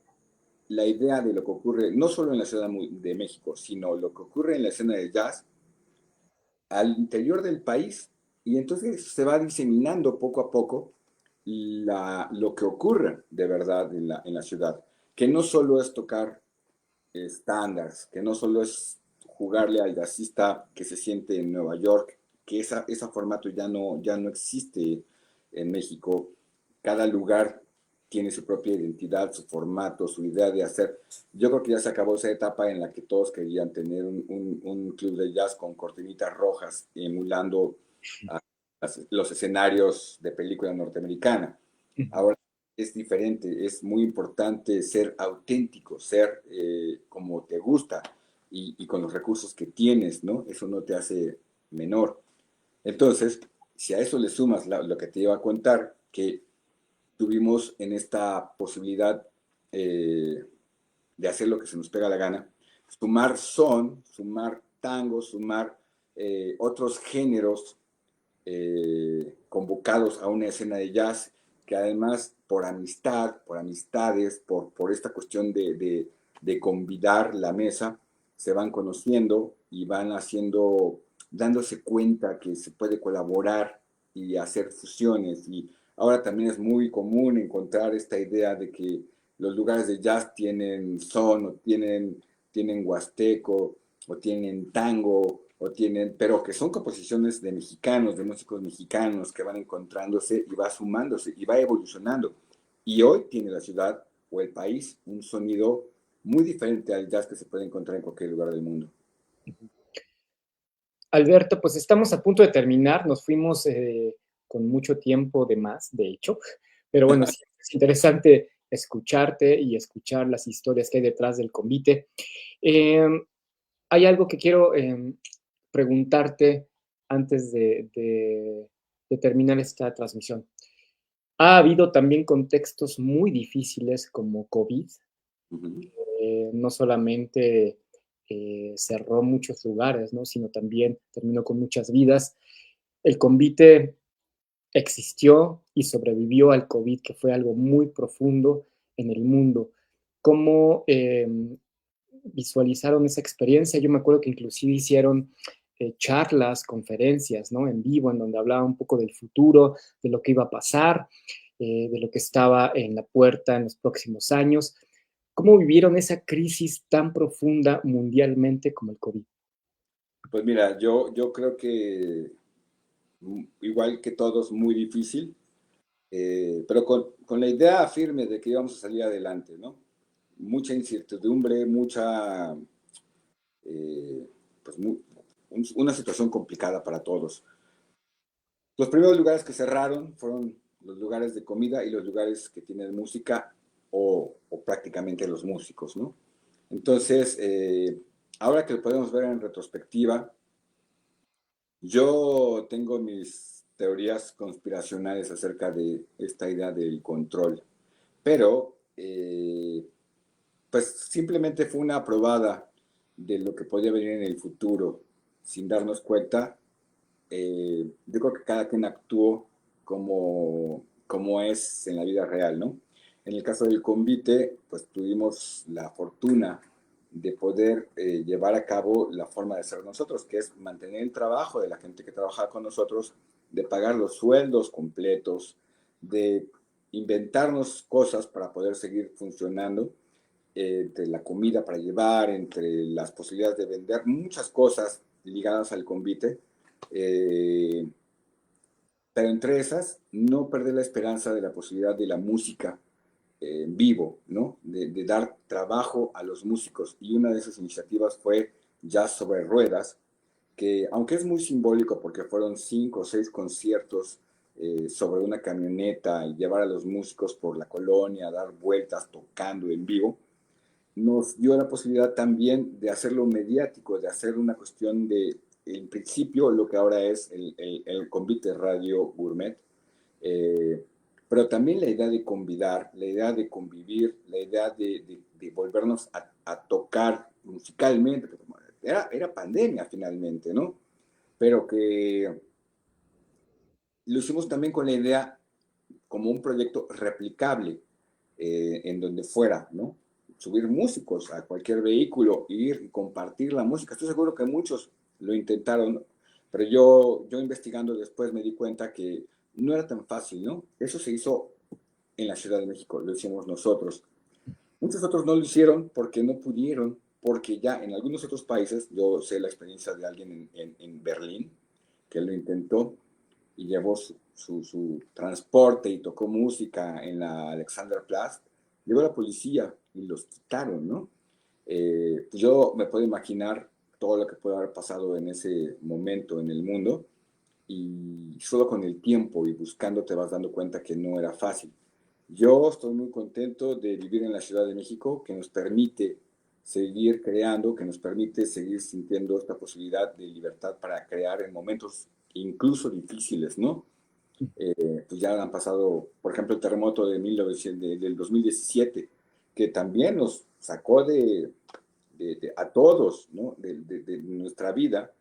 la idea de lo que ocurre no solo en la Ciudad de México, sino lo que ocurre en la escena de jazz al interior del país y entonces se va diseminando poco a poco lo que ocurre de verdad en la ciudad, que no solo es tocar estándares, que no solo es jugarle al jazzista que se siente en Nueva York, que ese formato ya no existe en México. Cada lugar tiene su propia identidad, su formato, su idea de hacer. Yo creo que ya se acabó esa etapa en la que todos querían tener un club de jazz con cortinitas rojas, emulando a los escenarios de película norteamericana. Ahora es diferente, es muy importante ser auténtico, ser como te gusta y con los recursos que tienes, ¿no? Eso no te hace menor. Entonces, si a eso le sumas lo que te iba a contar, que tuvimos en esta posibilidad de hacer lo que se nos pega la gana, sumar son, sumar tango, sumar otros géneros convocados a una escena de jazz que además por amistad, por amistades, por esta cuestión de convidar la mesa, se van conociendo y van haciendo, dándose cuenta que se puede colaborar y hacer fusiones. Y ahora también es muy común encontrar esta idea de que los lugares de jazz tienen son o tienen huasteco o tienen tango o tienen, pero que son composiciones de mexicanos, de músicos mexicanos que van encontrándose y va sumándose y va evolucionando. Y hoy tiene la ciudad o el país un sonido muy diferente al jazz que se puede encontrar en cualquier lugar del mundo. Alberto, pues estamos a punto de terminar, nos fuimos con mucho tiempo de más, de hecho, pero bueno, sí, es interesante escucharte y escuchar las historias que hay detrás del convite. Hay algo que quiero preguntarte antes de terminar esta transmisión. Ha habido también contextos muy difíciles como COVID, no solamente cerró muchos lugares, ¿no? Sino también terminó con muchas vidas. El convite existió y sobrevivió al COVID, que fue algo muy profundo en el mundo. ¿Cómo visualizaron esa experiencia? Yo me acuerdo que inclusive hicieron charlas, conferencias, ¿no? En vivo, en donde hablaba un poco del futuro, de lo que iba a pasar. de lo que estaba en la puerta en los próximos años. ¿Cómo vivieron esa crisis tan profunda mundialmente como el COVID? Pues mira, yo creo que igual que todos, muy difícil, pero con la idea firme de que íbamos a salir adelante, ¿no? Mucha incertidumbre, mucha, pues una situación complicada para todos. Los primeros lugares que cerraron fueron los lugares de comida y los lugares que tienen música o prácticamente los músicos, ¿no? Entonces, ahora que lo podemos ver en retrospectiva, yo tengo mis teorías conspiracionales acerca de esta idea del control, pero pues simplemente fue una probada de lo que podía venir en el futuro, sin darnos cuenta. Yo creo que cada quien actuó como es en la vida real, ¿no? En el caso del convite, pues tuvimos la fortuna de poder llevar a cabo la forma de ser nosotros, que es mantener el trabajo de la gente que trabaja con nosotros, de pagar los sueldos completos, de inventarnos cosas para poder seguir funcionando, entre la comida para llevar, entre las posibilidades de vender, muchas cosas ligadas al convite. Eh, pero entre esas, no perder la esperanza de la posibilidad de la música en vivo, ¿no? De dar trabajo a los músicos. Y una de esas iniciativas fue Jazz sobre Ruedas, que aunque es muy simbólico porque fueron 5 o 6 conciertos sobre una camioneta y llevar a los músicos por la colonia, dar vueltas tocando en vivo, nos dio la posibilidad también de hacerlo mediático, de hacer una cuestión de, en principio, lo que ahora es el convite radio gourmet, eh, pero también la idea de convidar, la idea de convivir, la idea de volvernos a tocar musicalmente. Era pandemia finalmente, ¿no? Pero que lo hicimos también con la idea como un proyecto replicable en donde fuera, ¿no? Subir músicos a cualquier vehículo, ir y compartir la música. Estoy seguro que muchos lo intentaron, pero yo investigando después me di cuenta que no era tan fácil, ¿no? Eso se hizo en la Ciudad de México, lo hicimos nosotros. Muchos otros no lo hicieron porque no pudieron, porque ya en algunos otros países, yo sé la experiencia de alguien en Berlín que lo intentó y llevó su transporte y tocó música en la Alexanderplatz, llegó la policía y los quitaron, ¿no? Pues yo me puedo imaginar todo lo que puede haber pasado en ese momento en el mundo y solo con el tiempo y buscando te vas dando cuenta que no era fácil. Yo estoy muy contento de vivir en la Ciudad de México, que nos permite seguir creando, que nos permite seguir sintiendo esta posibilidad de libertad para crear en momentos incluso difíciles, ¿no? Pues ya han pasado, por ejemplo, el terremoto de 1900, del 2017, que también nos sacó a todos, ¿no? De nuestra vida,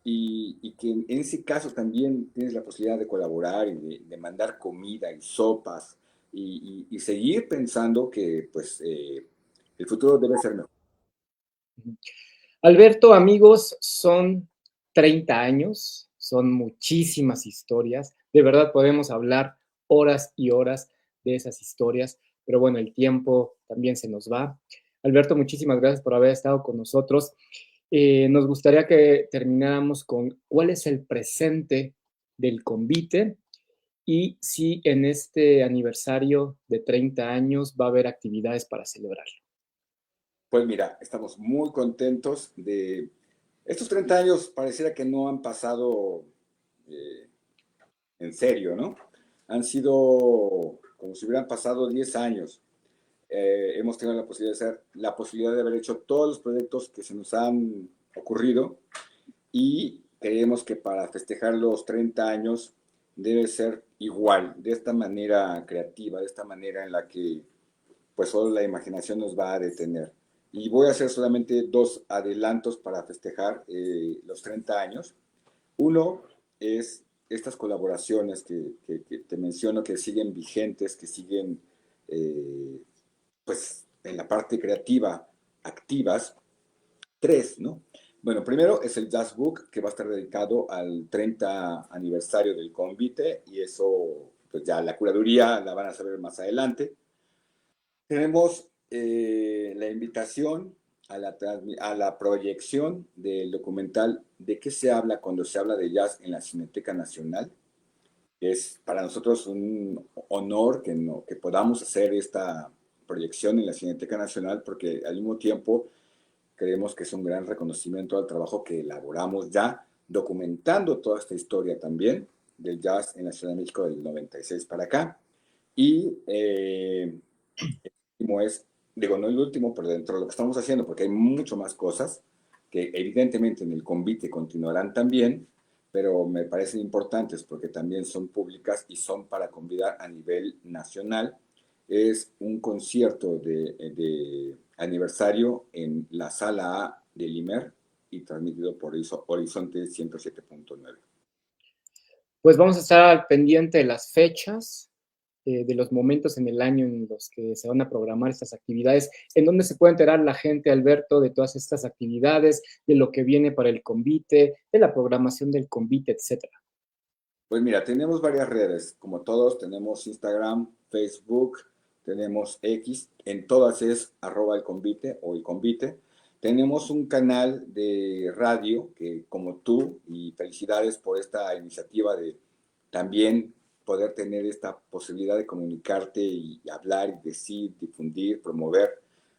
y que en ese caso también tienes la posibilidad de colaborar y de mandar comida y sopas y seguir pensando que pues el futuro debe ser mejor. Alberto, amigos, son 30 años, son muchísimas historias. De verdad podemos hablar horas y horas de esas historias, pero bueno, el tiempo también se nos va. Alberto, muchísimas gracias por haber estado con nosotros. Nos gustaría que termináramos con cuál es el presente del convite y si en este aniversario de 30 años va a haber actividades para celebrarlo. Pues mira, estamos muy contentos de estos 30 años, pareciera que no han pasado eh, en serio, ¿no? Han sido como si hubieran pasado 10 años. Hemos tenido la posibilidad de haber hecho todos los proyectos que se nos han ocurrido y creemos que para festejar los 30 años debe ser igual, de esta manera creativa, de esta manera en la que pues solo la imaginación nos va a detener. Y voy a hacer solamente 2 adelantos para festejar los 30 años. Uno es estas colaboraciones que te menciono, que siguen vigentes, que siguen pues en la parte creativa activas. 3, ¿no? Bueno, primero es el Jazz Book, que va a estar dedicado al 30 aniversario del convite, y eso pues ya la curaduría la van a saber más adelante. Tenemos la invitación a la proyección del documental ¿De qué se habla cuando se habla de jazz en la Cineteca Nacional? Es para nosotros un honor que podamos hacer esta proyección en la Cineteca Nacional, porque al mismo tiempo creemos que es un gran reconocimiento al trabajo que elaboramos ya, documentando toda esta historia también del jazz en la Ciudad de México del 96 para acá. Y el último es, digo, no el último, pero dentro de lo que estamos haciendo, porque hay mucho más cosas que evidentemente en el convite continuarán también, pero me parecen importantes porque también son públicas y son para convidar a nivel nacional. Es un concierto de aniversario en la Sala A del IMER y transmitido por Horizonte 107.9. Pues vamos a estar al pendiente de las fechas, de los momentos en el año en los que se van a programar estas actividades, en donde se puede enterar la gente, Alberto, de todas estas actividades, de lo que viene para el convite, de la programación del convite, etcétera. Pues mira, tenemos varias redes, como todos, tenemos Instagram, Facebook, tenemos X, en todas es @el convite o el convite. Tenemos un canal de radio que, como tú, y felicidades por esta iniciativa de también poder tener esta posibilidad de comunicarte y hablar y decir, difundir, promover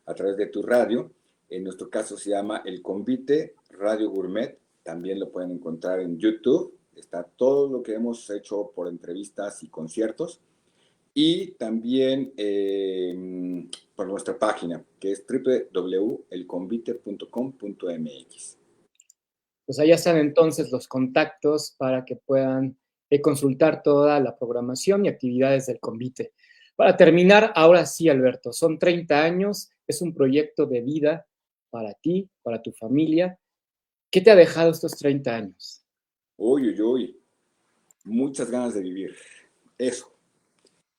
a través de tu radio. En nuestro caso se llama El Convite Radio Gourmet. También lo pueden encontrar en YouTube. Está todo lo que hemos hecho por entrevistas y conciertos. Y también por nuestra página, que es www.elconvite.com.mx. Pues allá están entonces los contactos para que puedan consultar toda la programación y actividades del convite. Para terminar, ahora sí, Alberto, son 30 años, es un proyecto de vida para ti, para tu familia. ¿Qué te ha dejado estos 30 años? Uy, uy, uy, muchas ganas de vivir. Eso,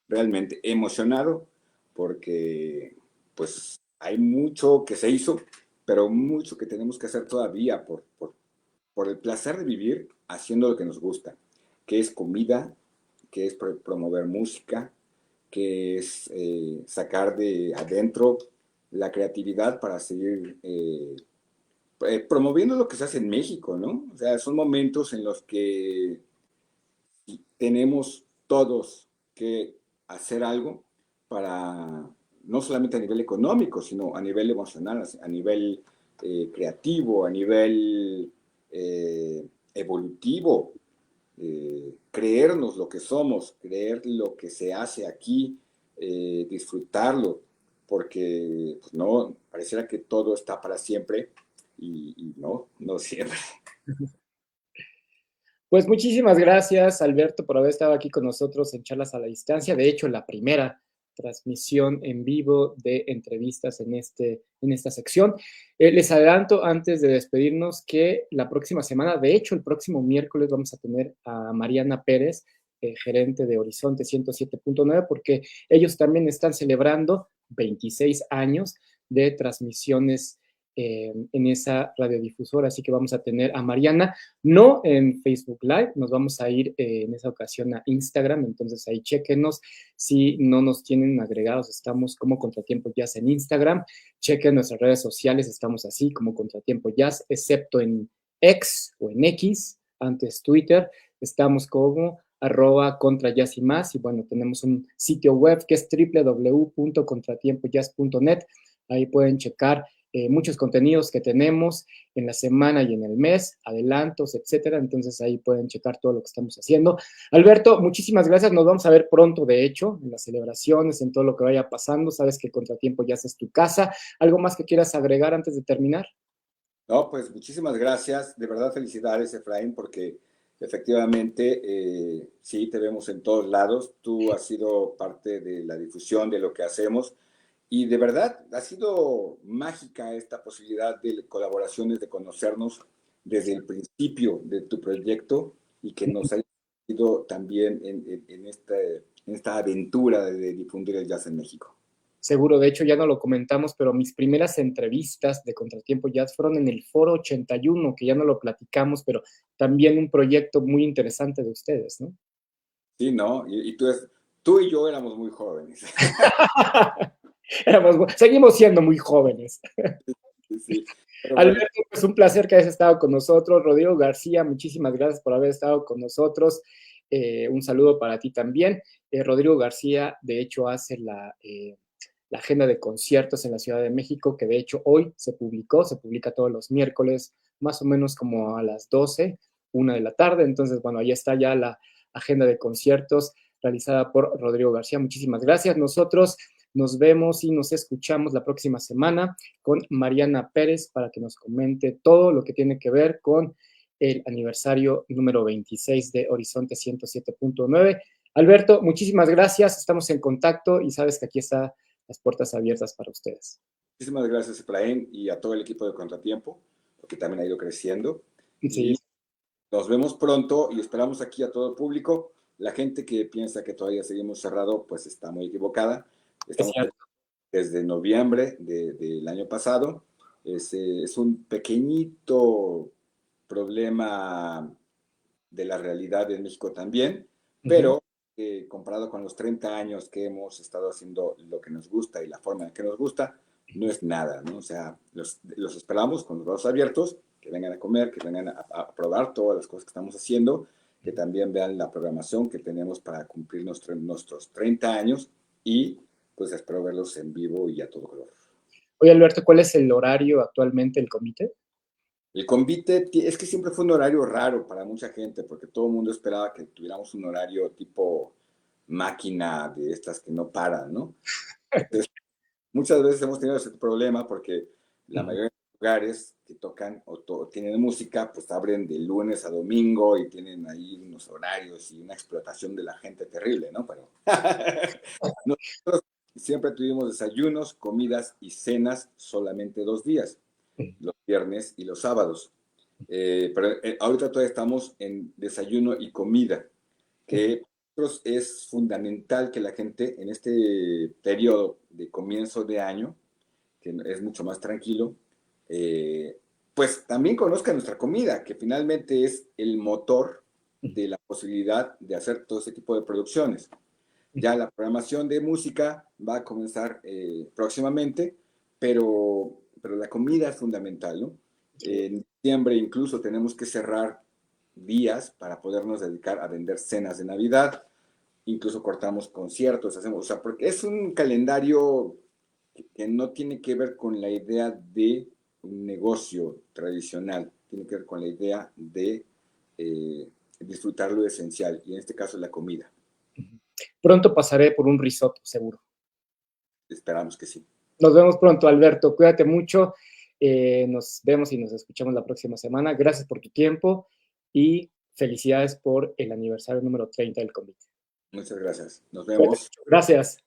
realmente emocionado porque pues hay mucho que se hizo, pero mucho que tenemos que hacer todavía por el placer de vivir haciendo lo que nos gusta, que es comida, que es promover música, que es sacar de adentro la creatividad para seguir promoviendo lo que se hace en México, ¿no? O sea, son momentos en los que tenemos todos que hacer algo para, no solamente a nivel económico, sino a nivel emocional, a nivel creativo, a nivel evolutivo, creernos lo que somos, creer lo que se hace aquí, disfrutarlo, porque pues, no, pareciera que todo está para siempre y no, no siempre. Pues muchísimas gracias, Alberto, por haber estado aquí con nosotros en Charlas a la Distancia. De hecho, la primera transmisión en vivo de entrevistas en esta sección. Les adelanto antes de despedirnos que la próxima semana, de hecho, el próximo miércoles vamos a tener a Mariana Pérez, gerente de Horizonte 107.9, porque ellos también están celebrando 26 años de transmisiones en esa radiodifusora, así que vamos a tener a Mariana, no en Facebook Live, nos vamos a ir en esa ocasión a Instagram, entonces ahí chequenos, si no nos tienen agregados, estamos como Contratiempo Jazz en Instagram, chequen nuestras redes sociales, estamos así como Contratiempo Jazz, excepto en X o en X, antes Twitter, estamos como @contra jazz y más, y bueno, tenemos un sitio web que es www.contratiempojazz.net, ahí pueden checar muchos contenidos que tenemos en la semana y en el mes, adelantos, etcétera. Entonces ahí pueden checar todo lo que estamos haciendo. Alberto, muchísimas gracias. Nos vamos a ver pronto, de hecho, en las celebraciones, en todo lo que vaya pasando. Sabes que Contratiempo ya es tu casa. ¿Algo más que quieras agregar antes de terminar? No, pues muchísimas gracias. De verdad, felicidades, Efraín, porque efectivamente sí te vemos en todos lados. Tú has sido parte de la difusión de lo que hacemos. Y de verdad, ha sido mágica esta posibilidad de colaboraciones, de conocernos desde el principio de tu proyecto y que nos haya ido también en esta aventura de difundir el jazz en México. Seguro, de hecho ya no lo comentamos, pero mis primeras entrevistas de Contratiempo Jazz fueron en el Foro 81, que ya no lo platicamos, pero también un proyecto muy interesante de ustedes, ¿no? Sí, ¿no? Y tú y yo éramos muy jóvenes. Seguimos siendo muy jóvenes. Sí, sí. Pero bueno, Alberto, es un placer que hayas estado con nosotros. Rodrigo García, muchísimas gracias por haber estado con nosotros. Un saludo para ti también. Rodrigo García, de hecho, hace la agenda de conciertos en la Ciudad de México, que de hecho hoy se publica todos los miércoles, más o menos como a las 12, 1 de la tarde. Entonces, bueno, ahí está ya la agenda de conciertos realizada por Rodrigo García. Muchísimas gracias. Nosotros nos vemos y nos escuchamos la próxima semana con Mariana Pérez para que nos comente todo lo que tiene que ver con el aniversario número 26 de Horizonte 107.9. Alberto, muchísimas gracias. Estamos en contacto y sabes que aquí está las puertas abiertas para ustedes. muchísimas gracias, Efraín, y a todo el equipo de Contratiempo, porque también ha ido creciendo. Sí, Y nos vemos pronto y esperamos aquí a todo el público. La gente que piensa que todavía seguimos cerrado, pues está muy equivocada. es Estamos cierto. desde noviembre del año pasado. Es un pequeñito problema de la realidad en México también, pero comparado con los 30 años que hemos estado haciendo lo que nos gusta y la forma en que nos gusta, no es nada, ¿no? O sea, los esperamos con los brazos abiertos, que vengan a comer, que vengan a probar todas las cosas que estamos haciendo, que también vean la programación que tenemos para cumplir nuestros 30 años y pues espero verlos en vivo y a todo color. Oye, Alberto, ¿cuál es el horario actualmente del comité? El convite es que siempre fue un horario raro para mucha gente, porque todo el mundo esperaba que tuviéramos un horario tipo máquina de estas que no paran, ¿no? Entonces, muchas veces hemos tenido ese problema porque la mayoría de los lugares que tocan o tienen música, pues abren de lunes a domingo y tienen ahí unos horarios y una explotación de la gente terrible, ¿no? Pero nosotros siempre tuvimos desayunos, comidas y cenas solamente 2 días, los viernes y los sábados. Pero ahorita todavía estamos en desayuno y comida, que es fundamental que la gente en este periodo de comienzo de año, que es mucho más tranquilo, pues también conozca nuestra comida, que finalmente es el motor de la posibilidad de hacer todo ese tipo de producciones. Ya la programación de música va a comenzar próximamente, pero la comida es fundamental, ¿no? En diciembre incluso tenemos que cerrar días para podernos dedicar a vender cenas de Navidad, incluso cortamos conciertos, hacemos, o sea, porque es un calendario que no tiene que ver con la idea de un negocio tradicional, tiene que ver con la idea de disfrutar lo esencial, y en este caso la comida. Pronto pasaré por un risotto, seguro. Esperamos que sí. Nos vemos pronto, Alberto. Cuídate mucho. Nos vemos y nos escuchamos la próxima semana. Gracias por tu tiempo y felicidades por el aniversario número 30 del comité. Muchas gracias. Nos Cuídate vemos. mucho. Gracias.